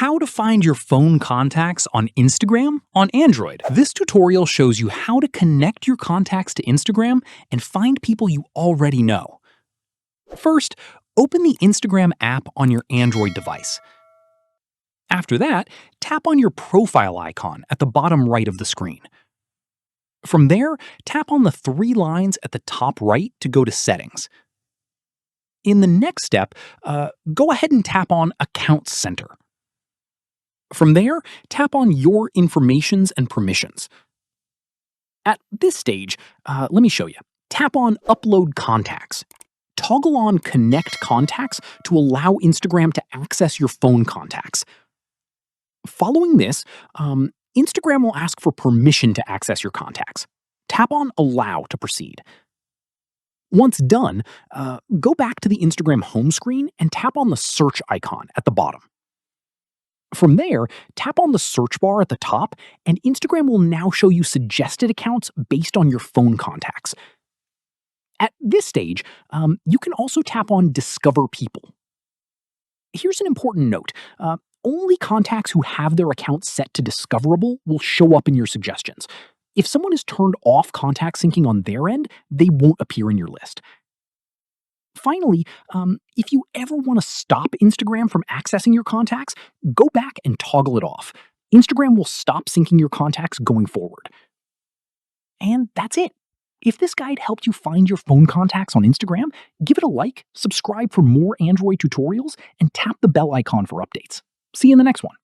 How to find your phone contacts on Instagram on Android. This tutorial shows you how to connect your contacts to Instagram and find people you already know. First, open the Instagram app on your Android device. After that, tap on your profile icon at the bottom right of the screen. From there, tap on the three lines at the top right to go to Settings. In the next step, go ahead and tap on Account Center. From there, tap on Your Informations and Permissions. At this stage, let me show you. Tap on Upload Contacts. Toggle on Connect Contacts to allow Instagram to access your phone contacts. Following this, Instagram will ask for permission to access your contacts. Tap on Allow to proceed. Once done, go back to the Instagram home screen and tap on the search icon at the bottom. From there, tap on the search bar at the top, and Instagram will now show you suggested accounts based on your phone contacts. At this stage, you can also tap on Discover People. Here's an important note. Only contacts who have their account set to discoverable will show up in your suggestions. If someone has turned off contact syncing on their end, they won't appear in your list. Finally, if you ever want to stop Instagram from accessing your contacts, go back and toggle it off. Instagram will stop syncing your contacts going forward. And that's it. If this guide helped you find your phone contacts on Instagram, give it a like, subscribe for more Android tutorials, and tap the bell icon for updates. See you in the next one.